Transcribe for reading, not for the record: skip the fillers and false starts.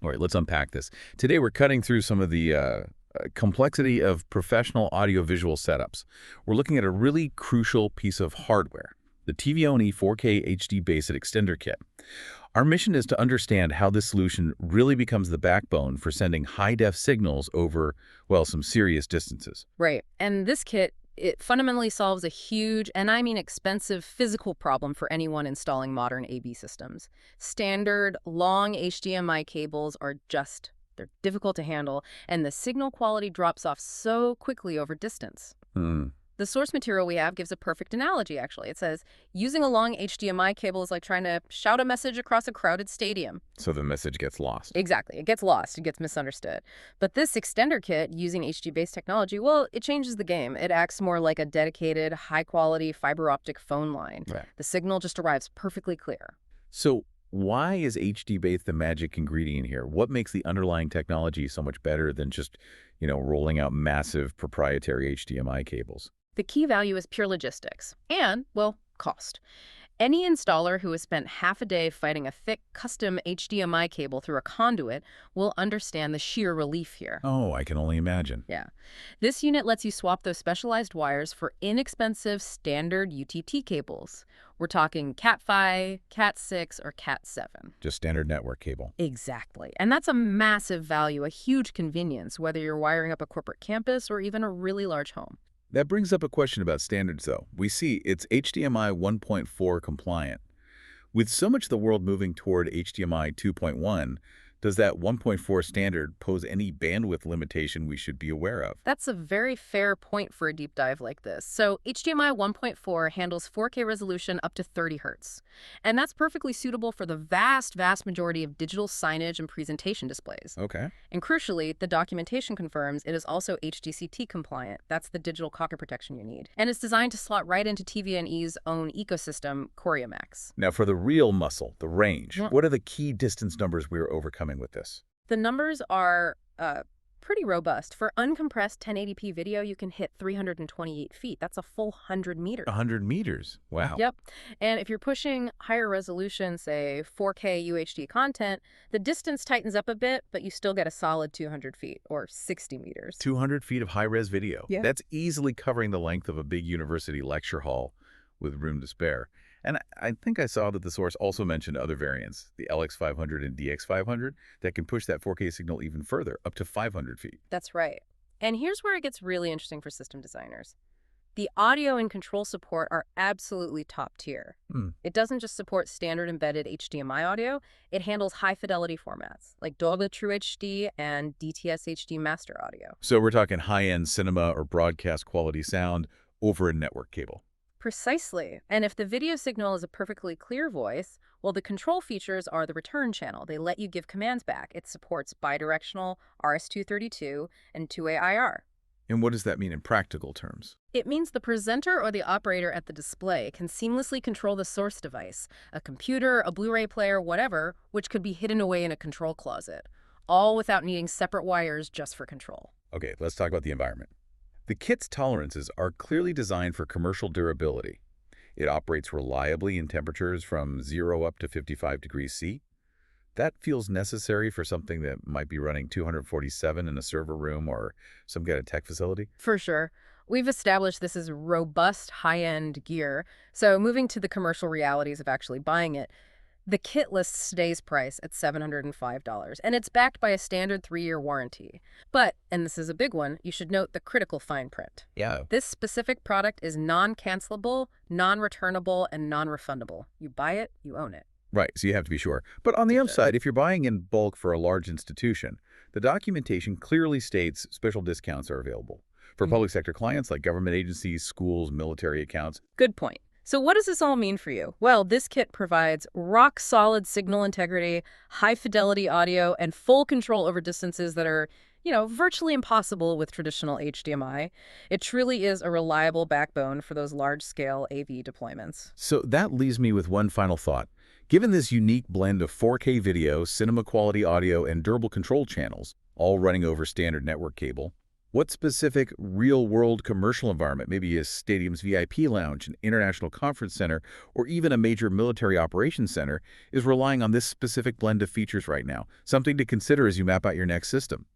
All right, let's unpack this. Today, we're cutting through some of the complexity of professional audiovisual setups. We're looking at a really crucial piece of hardware, the tvONE 4K HDBaseT Extender Kit. Our mission is to understand how this solution really becomes the backbone for sending high-def signals over, well, some serious distances. Right. And this kit, it fundamentally solves a huge, and I mean expensive, physical problem for anyone installing modern AV systems. Standard, long HDMI cables are they're difficult to handle, and the signal quality drops off so quickly over distance. The source material we have gives a perfect analogy, actually. It says, using a long HDMI cable is like trying to shout a message across a crowded stadium. So the message gets lost. Exactly. It gets lost. It gets misunderstood. But this extender kit, using HDBaseT technology, well, it changes the game. It acts more like a dedicated, high-quality fiber optic phone line. Right. The signal just arrives perfectly clear. So why is HDBaseT the magic ingredient here? What makes the underlying technology so much better than just, rolling out massive proprietary HDMI cables? The key value is pure logistics and, well, cost. Any installer who has spent half a day fighting a thick, custom HDMI cable through a conduit will understand the sheer relief here. Oh, I can only imagine. Yeah. This unit lets you swap those specialized wires for inexpensive standard UTT cables. We're talking Cat5, Cat6, or Cat7. Just standard network cable. Exactly. And that's a massive value, a huge convenience, whether you're wiring up a corporate campus or even a really large home. That brings up a question about standards, though. We see it's HDMI 1.4 compliant. With so much of the world moving toward HDMI 2.1, does that 1.4 standard pose any bandwidth limitation we should be aware of? That's a very fair point for a deep dive like this. So HDMI 1.4 handles 4K resolution up to 30 Hz. And that's perfectly suitable for the vast majority of digital signage and presentation displays. Okay. And crucially, the documentation confirms it is also HDCT compliant. That's the digital copy protection you need. And it's designed to slot right into tvONE's own ecosystem, CORIOmaster. Now, for the real muscle, the range, what are the key distance numbers we're overcoming with this? The numbers are pretty robust. For uncompressed 1080p video, you can hit 328 feet. That's a full 100 meters. 100 meters? Wow. Yep. And if you're pushing higher resolution, say 4K UHD content, the distance tightens up a bit, but you still get a solid 200 feet or 60 meters. 200 feet of high-res video. Yeah. That's easily covering the length of a big university lecture hall with room to spare. And I think I saw that the source also mentioned other variants, the LX500 and DX500, that can push that 4K signal even further, up to 500 feet. That's right. And here's where it gets really interesting for system designers. The audio and control support are absolutely top tier. It doesn't just support standard embedded HDMI audio, it handles high-fidelity formats, like Dolby True HD and DTS HD Master audio. So we're talking high-end cinema or broadcast quality sound over a network cable. Precisely. And if the video signal is a perfectly clear voice, well, the control features are the return channel. They let you give commands back. It supports bidirectional RS-232 and 2A IR. And what does that mean in practical terms? It means the presenter or the operator at the display can seamlessly control the source device, a computer, a Blu-ray player, whatever, which could be hidden away in a control closet, all without needing separate wires just for control. Okay, let's talk about the environment. The kit's tolerances are clearly designed for commercial durability. It operates reliably in temperatures from 0 up to 55 degrees C. That feels necessary for something that might be running 247 in a server room or some kind of tech facility. For sure. We've established this is robust, high-end gear. So moving to the commercial realities of actually buying it, the kit lists today's price at $705, and it's backed by a standard 3-year warranty. But, and this is a big one, you should note the critical fine print. Yeah. This specific product is non-cancelable, non-returnable, and non-refundable. You buy it, you own it. Right, so you have to be sure. But on the upside, if you're buying in bulk for a large institution, the documentation clearly states special discounts are available. For public sector clients like government agencies, schools, military accounts. Good point. So what does this all mean for you? Well, this kit provides rock-solid signal integrity, high-fidelity audio, and full control over distances that are, virtually impossible with traditional HDMI. It truly is a reliable backbone for those large-scale AV deployments. So that leaves me with one final thought. Given this unique blend of 4K video, cinema-quality audio, and durable control channels, all running over standard network cable, What specific real-world commercial environment, maybe a stadium's VIP lounge, an international conference center, or even a major military operations center, is relying on this specific blend of features right now? Something to consider as you map out your next system.